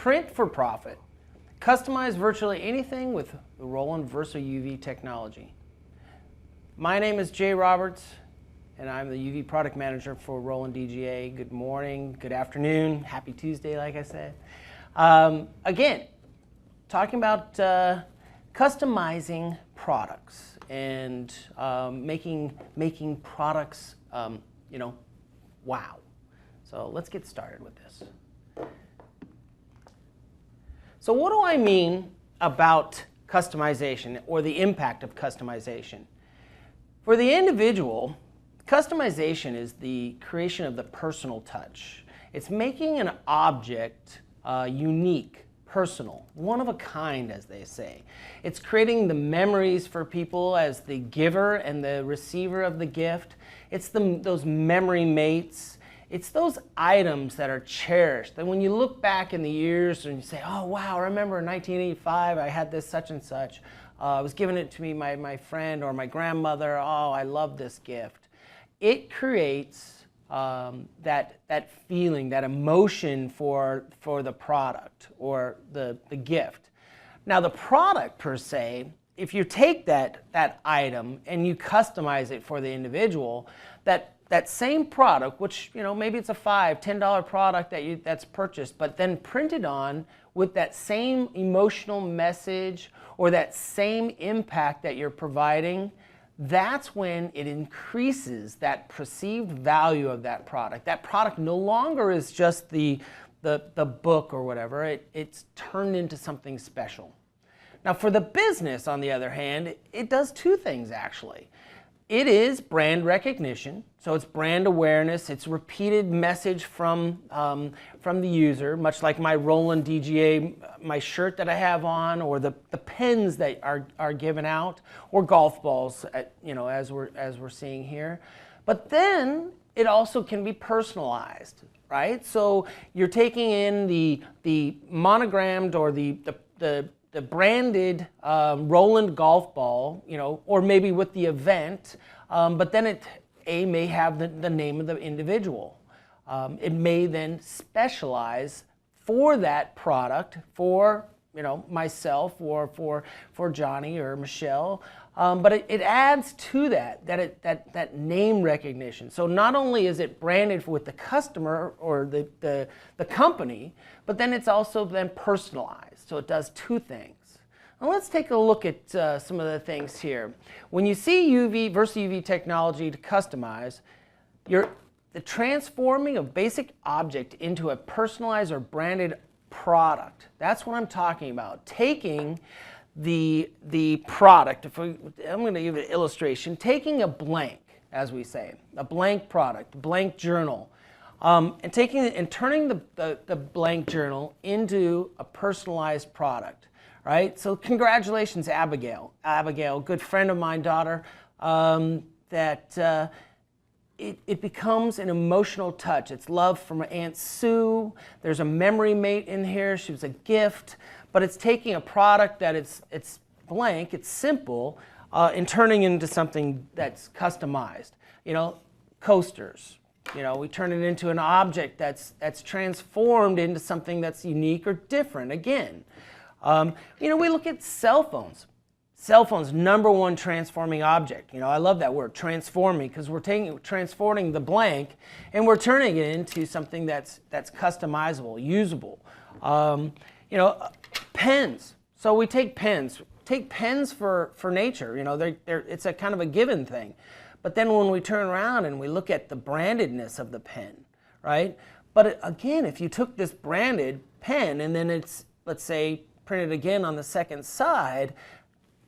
Print for profit. Customize virtually anything with the Roland VersaUV technology. My name is Jay Roberts, and I'm the UV product manager for Roland DGA. Good morning, good afternoon, happy Tuesday, like I said. Again, talking about customizing products and making products, wow. So let's get started with this. So what do I mean about customization or the impact of customization? For the individual, customization is the creation of the personal touch. It's making an object unique, personal, one of a kind, as they say. It's creating the memories for people as the giver and the receiver of the gift. It's those memory mates. It's those items that are cherished. And when you look back in the years and you say, oh, wow, I remember in 1985 I had this such and such. I was giving it to me, my friend or my grandmother. Oh, I love this gift. It creates that feeling, that emotion for the product or the gift. Now, the product per se, if you take that item and you customize it for the individual, that same product, which maybe it's a $5, $10 product that's purchased, but then printed on with that same emotional message or that same impact that you're providing, that's when it increases that perceived value of that product. That product no longer is just the book or whatever. It's turned into something special. Now, for the business, on the other hand, it does two things actually. It is brand recognition, so it's brand awareness. It's repeated message from the user, much like my Roland DGA, my shirt that I have on, or the pens that are given out, or golf balls, as we're seeing here. But then it also can be personalized, right? So you're taking in the monogrammed or the branded Roland golf ball, or maybe with the event, but then it may have the name of the individual. It may then specialize for that product for myself or for Johnny or Michelle, but it adds to that name recognition. So not only is it branded with the customer or the company, but then it's also then personalized. So it does two things. Now let's take a look at some of the things here. When you see VersaUV technology to customize, the transforming of basic object into a personalized or branded product. That's what I'm talking about. Taking the product, I'm going to give an illustration, taking a blank, as we say, a blank product, blank journal, and turning the blank journal into a personalized product. Right? So congratulations, Abigail. Abigail, good friend of mine, daughter, it becomes an emotional touch. It's love from Aunt Sue. There's a memory mate in here. She was a gift. But it's taking a product that it's blank, it's simple, and turning into something that's customized. Coasters. We turn it into an object that's transformed into something that's unique or different again. We look at cell phones. Cell phones, #1 transforming object. I love that word, transforming, because we're transforming the blank and we're turning it into something that's customizable, usable. Pens. So we take pens. Take pens for nature. It's a kind of a given thing. But then when we turn around and we look at the brandedness of the pen, right? But again, if you took this branded pen and then it's, let's say, printed again on the second side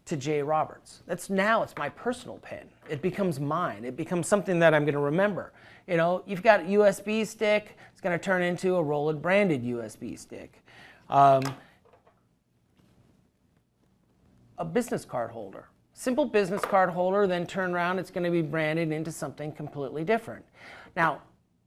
to Jay Roberts. Now it's my personal pen. It becomes mine. It becomes something that I'm going to remember. You've got a USB stick. It's going to turn into a Roland branded USB stick. A business card holder. Simple business card holder, then turn around, it's going to be branded into something completely different. Now,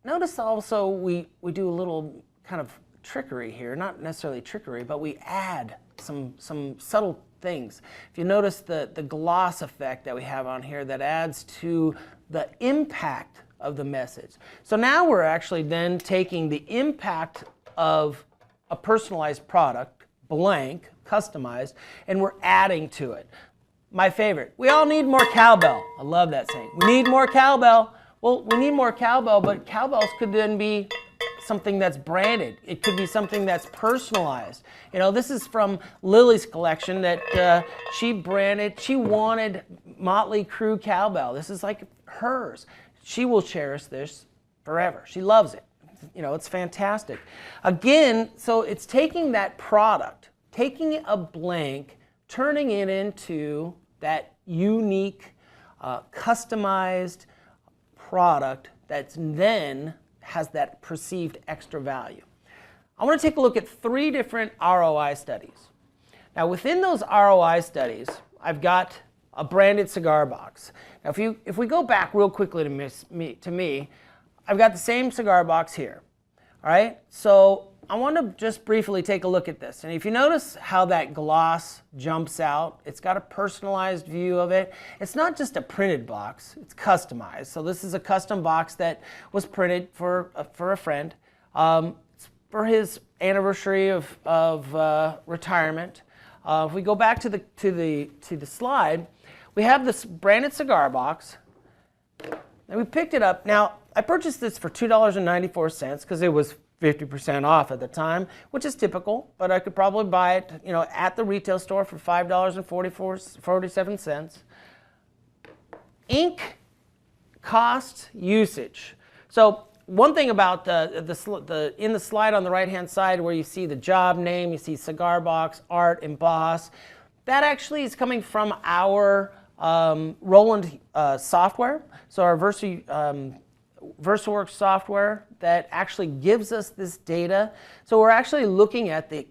notice also we do a little kind of trickery here, not necessarily trickery, but we add some subtle things. If you notice the gloss effect that we have on here, that adds to the impact of the message. So now we're actually then taking the impact of a personalized product, blank, customized, and we're adding to it. My favorite, we all need more cowbell. I love that saying. We need more cowbell. Well, we need more cowbell, but cowbells could then be something that's branded. It could be something that's personalized. You know, this is from Lily's collection that she branded. She wanted Motley Crue cowbell. This is like hers. She will cherish this forever. She loves it. You know, it's fantastic. Again, so it's taking that product, taking a blank, turning it into that unique, customized product that then has that perceived extra value. I want to take a look at 3 different ROI studies. Now, within those ROI studies, I've got a branded cigar box. Now, if we go back real quickly to me, I've got the same cigar box here. All right, so I want to just briefly take a look at this. And if you notice how that gloss jumps out, it's got a personalized view of it. It's not just a printed box, it's customized. So this is a custom box that was printed for a friend. It's for his anniversary of retirement. If we go back to the slide, we have this branded cigar box, and we picked it up. Now, I purchased this for $2.94 because it was 50% off at the time, which is typical, but I could probably buy it, you know, at the retail store for $5.47. Ink cost usage. So one thing about in the slide on the right-hand side where you see the job name, you see cigar box, art, emboss, that actually is coming from our Roland software. So our VersaWorks software that actually gives us this data. So we're actually looking at the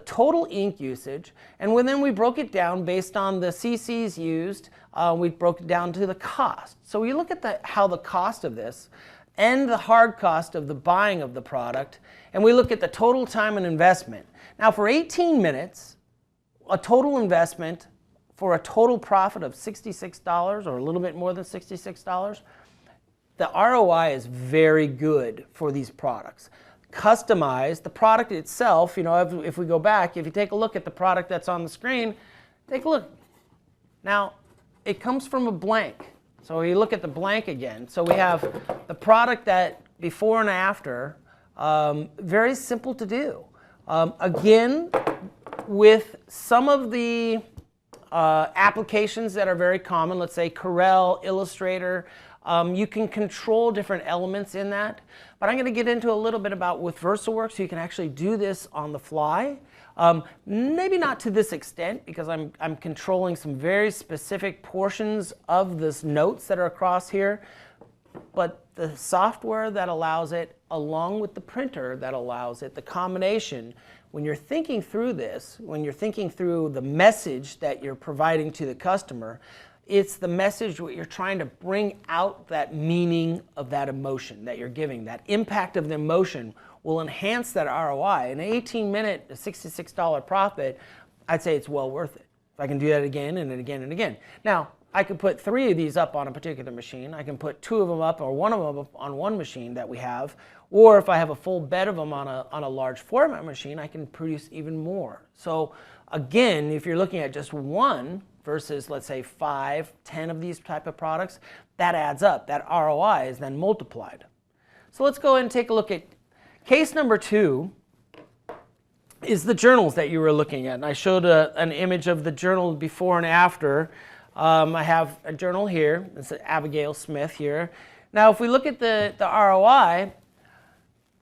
total ink usage, and then we broke it down based on the cc's used. We broke it down to the cost. So we look at how the cost of this and the hard cost of the buying of the product, and we look at the total time and investment. Now, for 18 minutes, a total investment for a total profit of $66 or a little bit more than $66, the ROI is very good for these products. Customized, the product itself, you know, if we go back, if you take a look at the product that's on the screen, take a look. Now, it comes from a blank. So you look at the blank again. So we have the product that before and after, very simple to do. Again, with some of the applications that are very common, let's say Corel, Illustrator, you can control different elements in that. But I'm going to get into a little bit about with VersaWorks, you can actually do this on the fly. Maybe not to this extent because I'm controlling some very specific portions of this notes that are across here. But the software that allows it, along with the printer that allows it, the combination, when you're thinking through this, when you're thinking through the message that you're providing to the customer, it's the message what you're trying to bring out, that meaning of that emotion that you're giving. That impact of the emotion will enhance that ROI. An 18-minute, $66 profit, I'd say it's well worth it. If I can do that again and again and again. Now, I could put 3 of these up on a particular machine. I can put 2 of them up or 1 of them up on one machine that we have. Or if I have a full bed of them on a large format machine, I can produce even more. So again, if you're looking at just one versus, let's say, 5, 10 of these type of products, that adds up. That ROI is then multiplied. So let's go ahead and take a look at case number 2 is the journals that you were looking at. And I showed an image of the journal before and after. I have a journal here. It's Abigail Smith here. Now, if we look at the ROI,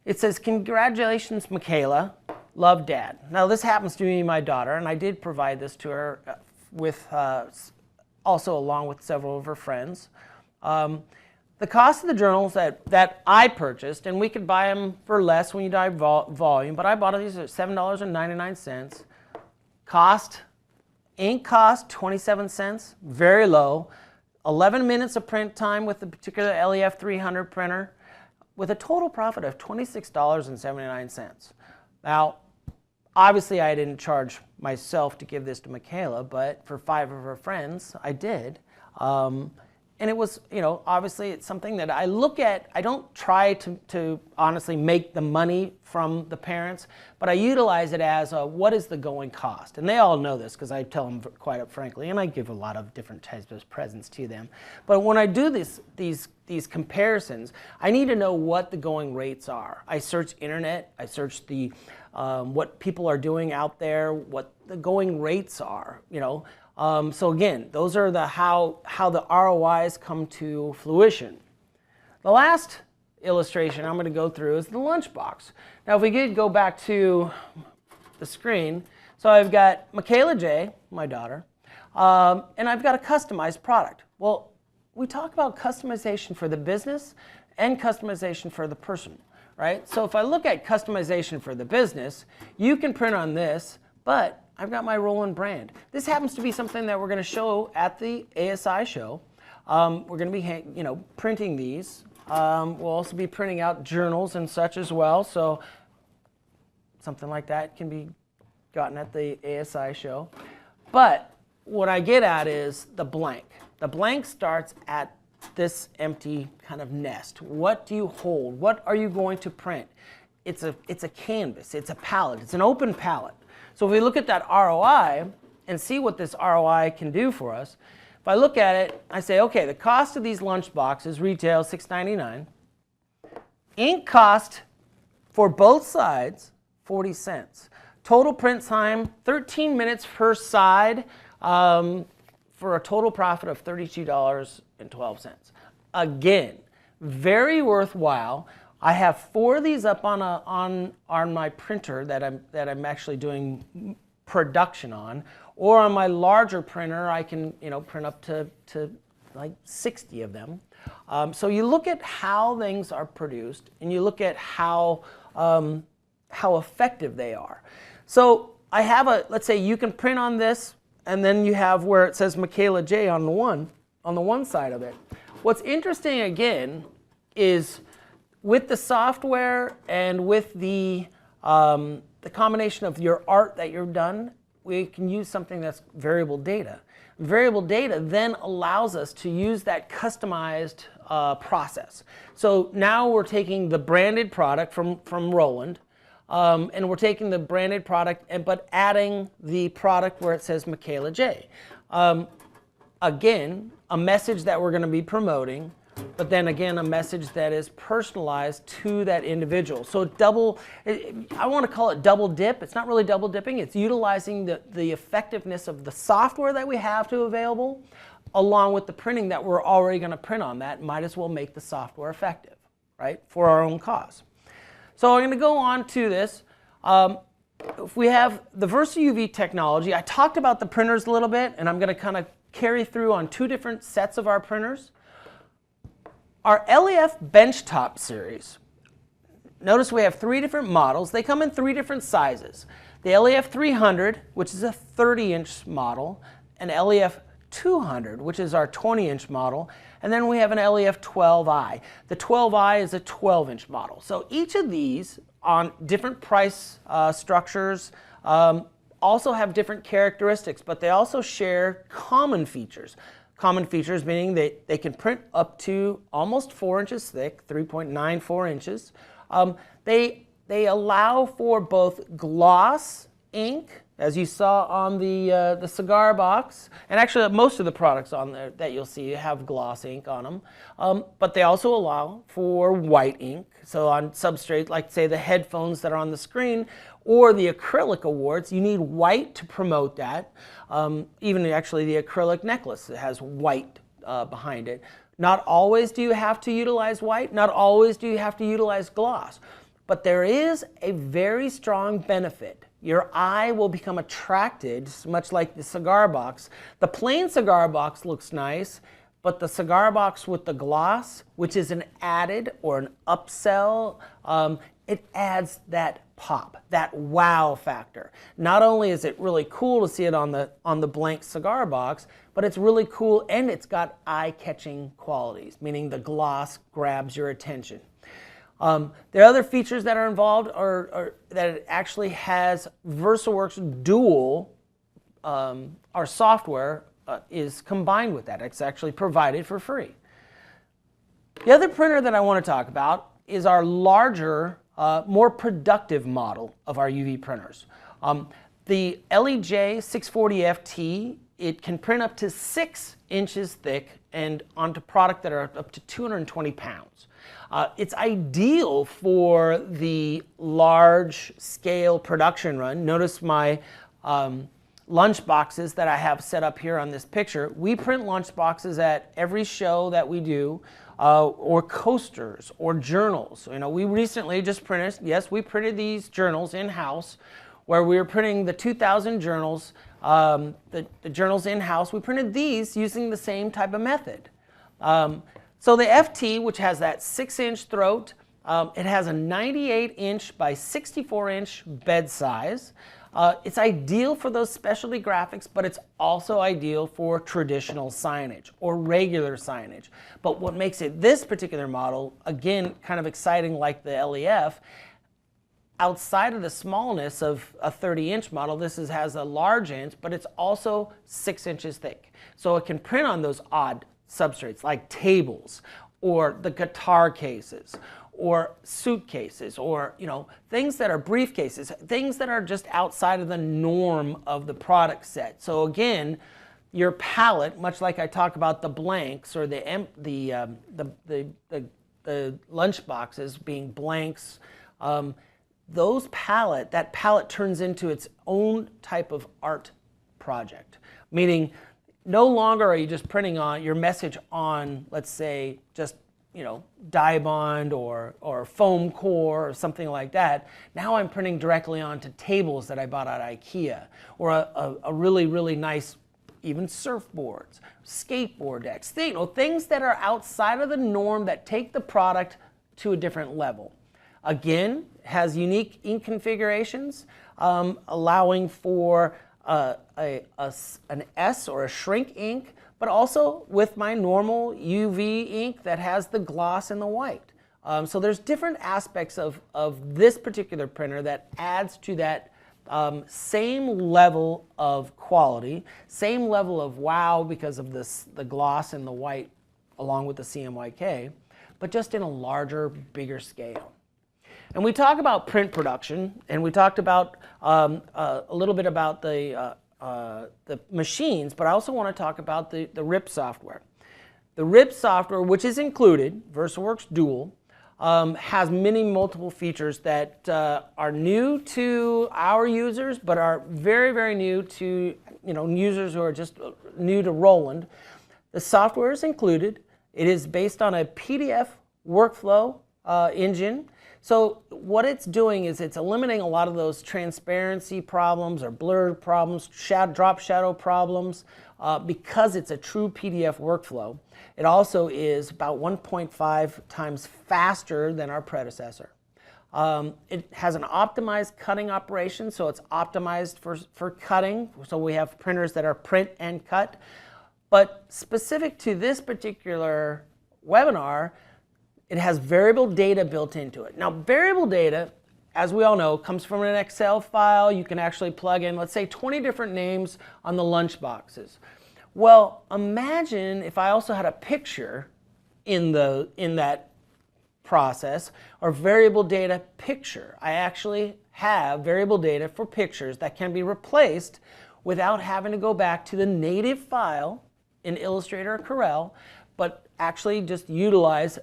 it says, "Congratulations, Michaela. Love, Dad." Now, this happens to be my daughter, and I did provide this to her with also along with several of her friends. The cost of the journals that I purchased, and we could buy them for less when you buy volume, but I bought these at $7.99. Ink cost 27 cents, very low. 11 minutes of print time with the particular LEF 300 printer, with a total profit of $26.79. Now, obviously I didn't charge myself to give this to Michaela, but for 5 of her friends, I did. And it was, obviously it's something that I look at. I don't try to honestly make the money from the parents, but I utilize it as what is the going cost. And they all know this because I tell them quite up frankly, and I give a lot of different types of presents to them. But when I do these comparisons, I need to know what the going rates are. I search internet, I search the what people are doing out there, what the going rates are, So again, those are the how the ROIs come to fruition. The last illustration I'm going to go through is the lunchbox. Now if we could go back to the screen, so I've got Michaela J, my daughter, and I've got a customized product. Well, we talk about customization for the business and customization for the person, right? So if I look at customization for the business, you can print on this, but I've got my Roland brand. This happens to be something that we're going to show at the ASI show. We're going to be printing these. We'll also be printing out journals and such as well. So something like that can be gotten at the ASI show. But what I get at is the blank. The blank starts at this empty kind of nest. What do you hold? What are you going to print? It's a canvas. It's a palette. It's an open palette. So if we look at that ROI and see what this ROI can do for us, if I look at it, I say, okay, the cost of these lunch boxes retail $6.99. Ink cost for both sides, 40 cents. Total print time, 13 minutes per side, for a total profit of $32.12. Again, very worthwhile. I have 4 of these up on my printer that I'm actually doing production on, or on my larger printer I can print up to like 60 of them. So you look at how things are produced, and you look at how effective they are. So I have let's say you can print on this, and then you have where it says Michaela J on the one side of it. What's interesting again is with the software and with the combination of your art that you've done, we can use something that's variable data. Variable data then allows us to use that customized process. So now we're taking the branded product from Roland, and we're taking the branded product but adding the product where it says Michaela J. Again, a message that we're going to be promoting, but then again, a message that is personalized to that individual. So I want to call it double dip. It's not really double dipping. It's utilizing the effectiveness of the software that we have available, along with the printing that we're already going to print on that. Might as well make the software effective, right, for our own cause. So I'm going to go on to this. If we have the VersaUV technology, I talked about the printers a little bit, and I'm going to kind of carry through on 2 different sets of our printers. Our LEF benchtop series, notice we have 3 different models. They come in 3 different sizes. The LEF 300, which is a 30-inch model, and LEF 200, which is our 20-inch model, and then we have an LEF 12i. The 12i is a 12-inch model. So each of these on different price structures also have different characteristics, but they also share common features. Common features meaning they can print up to almost 4 inches thick, 3.94 inches. They allow for both gloss ink, as you saw on the cigar box, and actually most of the products on there that you'll see have gloss ink on them. But they also allow for white ink. So on substrate, like say the headphones that are on the screen, or the acrylic awards, you need white to promote that. Even actually the acrylic necklace has white behind it. Not always do you have to utilize white, not always do you have to utilize gloss, but there is a very strong benefit. Your eye will become attracted, much like the cigar box. The plain cigar box looks nice, but the cigar box with the gloss, which is an added or an upsell, it adds that pop, that wow factor. Not only is it really cool to see it on the blank cigar box, but it's really cool and it's got eye-catching qualities, meaning the gloss grabs your attention. The other features that are involved are that it actually has VersaWorks Dual, our software, is combined with that. It's actually provided for free. The other printer that I want to talk about is our larger, more productive model of our UV printers. The LEJ 640FT, it can print up to 6 inches thick and onto product that are up to 220 pounds. It's ideal for the large scale production run. Notice my lunch boxes that I have set up here on this picture. We print lunch boxes at every show that we do, or coasters or journals. You know, we recently just printed, yes, we printed these journals in-house, where we were printing the 2,000 journals, the journals in-house. We printed these using the same type of method. So the FT, which has that 6-inch throat, it has a 98-inch by 64-inch bed size. It's ideal for those specialty graphics, but it's also ideal for traditional signage or regular signage. But what makes it this particular model, again, kind of exciting like the LEF, outside of the smallness of a 30-inch model, this has a large inch, but it's also 6 inches thick. So it can print on those odd substrates like tables or the guitar cases or suitcases, or things that are briefcases, things that are just outside of the norm of the product set. So again, your palette, much like I talk about the blanks or the lunch boxes being blanks, that palette turns into its own type of art project, meaning no longer are you just printing on your message on, let's say, just dye bond or foam core or something like that. Now I'm printing directly onto tables that I bought at IKEA, or a really, really nice, even surfboards, skateboard decks, things that are outside of the norm that take the product to a different level. Again, has unique ink configurations, allowing for an S or a shrink ink, but also with my normal UV ink that has the gloss and the white. So there's different aspects of this particular printer that adds to that same level of quality, same level of wow because of the gloss and the white along with the CMYK, but just in a larger, bigger scale. And we talk about print production, and we talked about a little bit about the machines, but I also want to talk about the RIP software. The RIP software, which is included, VersaWorks Dual, has many multiple features that are new to our users, but are very, very new to users who are just new to Roland. The software is included. It is based on a PDF workflow engine. So what it's doing is it's eliminating a lot of those transparency problems or blur problems, drop shadow problems, because it's a true PDF workflow. It also is about 1.5 times faster than our predecessor. It has an optimized cutting operation, so it's optimized for cutting. So we have printers that are print and cut. But specific to this particular webinar, it has variable data built into it. Now, variable data, as we all know, comes from an Excel file. You can actually plug in, let's say, 20 different names on the lunch boxes. Well, imagine if I also had a picture in that process, or variable data picture. I actually have variable data for pictures that can be replaced without having to go back to the native file in Illustrator or Corel, but actually just utilize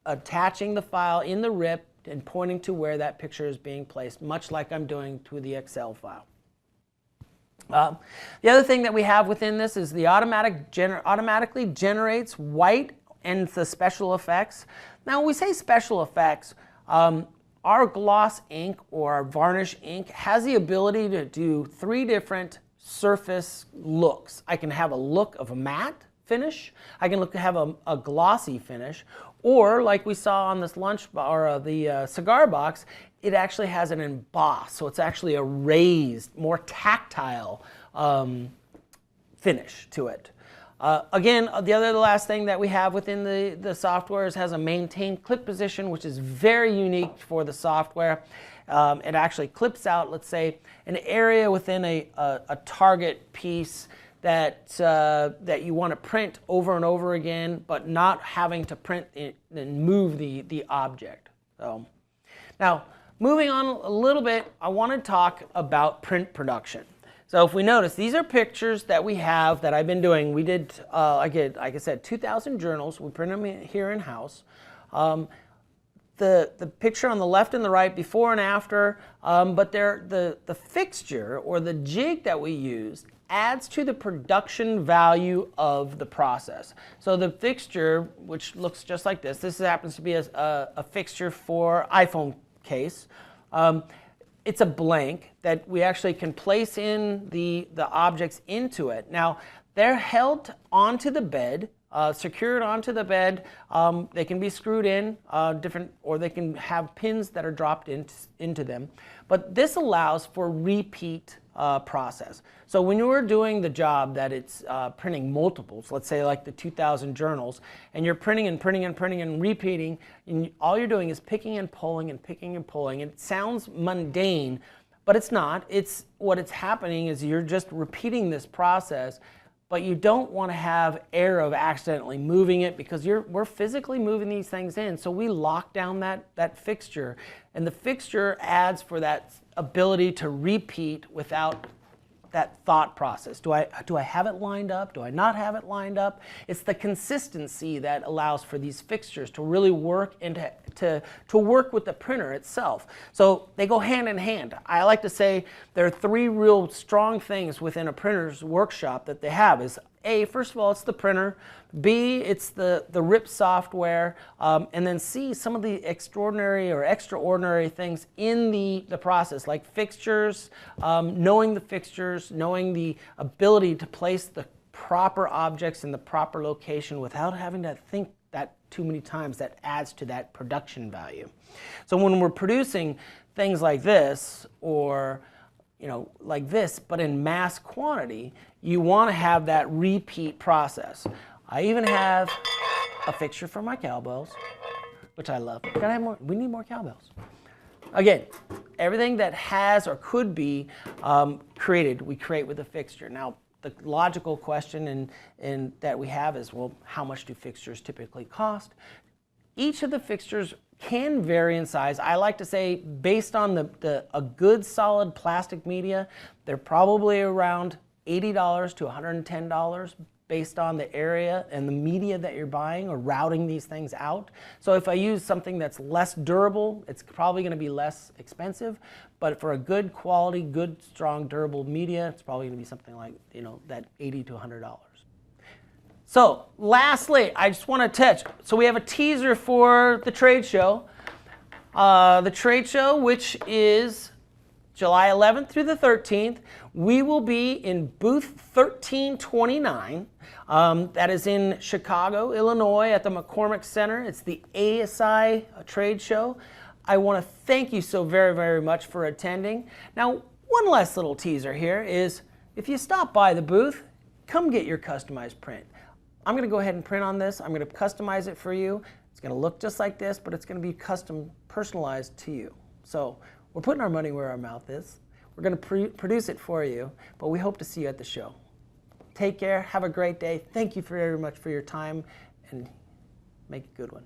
attaching the file in the RIP and pointing to where that picture is being placed, much like I'm doing to the Excel file. The other thing that we have within this is the automatically generates white and the special effects. Now, when we say special effects, our gloss ink or our varnish ink has the ability to do 3 different surface looks. I can have a look of a matte finish, I can have a glossy finish, or like we saw on this the cigar box, it actually has an emboss, so it's actually a raised, more tactile finish to it. Again, the last thing that we have within the software has a maintain clip position, which is very unique for the software. It actually clips out, let's say, an area within a target piece that you want to print over and over again, but not having to print it and move the object. So now, moving on a little bit, I want to talk about print production. So if we notice, these are pictures that we have that I've been doing. We did, like I said, 2,000 journals. We print them here in-house. The picture on the left and the right, before and after, but the fixture or the jig that we use adds to the production value of the process. So the fixture, which looks just like this happens to be a fixture for iPhone case. It's a blank that we actually can place in the objects into it. Now, they're held onto the bed, secured onto the bed. They can be screwed in or they can have pins that are dropped into them. But this allows for repeat process. So when you're doing the job that it's printing multiples, let's say like the 2,000 journals, and you're printing and printing and printing and repeating, and all you're doing is picking and pulling and picking and pulling. And it sounds mundane, but it's not. What's happening is you're just repeating this process, but you don't want to have error of accidentally moving it because we're physically moving these things in. So we lock down that fixture, and the fixture adds for that ability to repeat without that thought process. Do I have it lined up? Do I not have it lined up? It's the consistency that allows for these fixtures to really work and to work with the printer itself. So they go hand in hand. I like to say there are three real strong things within a printer's workshop that they have is A, first of all, it's the printer. B, it's the RIP software. And then C, some of the extraordinary or extraordinary things in the process, like fixtures, knowing the fixtures, knowing the ability to place the proper objects in the proper location without having to think that too many times. That adds to that production value. So when we're producing things like this, or like this, but in mass quantity, you want to have that repeat process. I even have a fixture for my cowbells, which I love. Gotta have more. We need more cowbells. Again, everything that has or could be created, we create with a fixture. Now, the logical question that we have is, well, how much do fixtures typically cost? Each of the fixtures can vary in size. I like to say, based on a good solid plastic media, they're probably around $80 to $110 based on the area and the media that you're buying or routing these things out. So if I use something that's less durable, it's probably going to be less expensive. But for a good quality, good, strong, durable media, it's probably going to be something like that $80 to $100. So lastly, I just want to touch. So we have a teaser for the trade show. The trade show, which is July 11th through the 13th, we will be in booth 1329. That is in Chicago, Illinois, at the McCormick Center. It's the ASI trade show. I want to thank you so very, very much for attending. Now, one last little teaser here is, if you stop by the booth, come get your customized print. I'm going to go ahead and print on this. I'm going to customize it for you. It's going to look just like this, but it's going to be custom personalized to you. So we're putting our money where our mouth is. We're going to produce it for you, but we hope to see you at the show. Take care. Have a great day. Thank you very much for your time, and make a good one.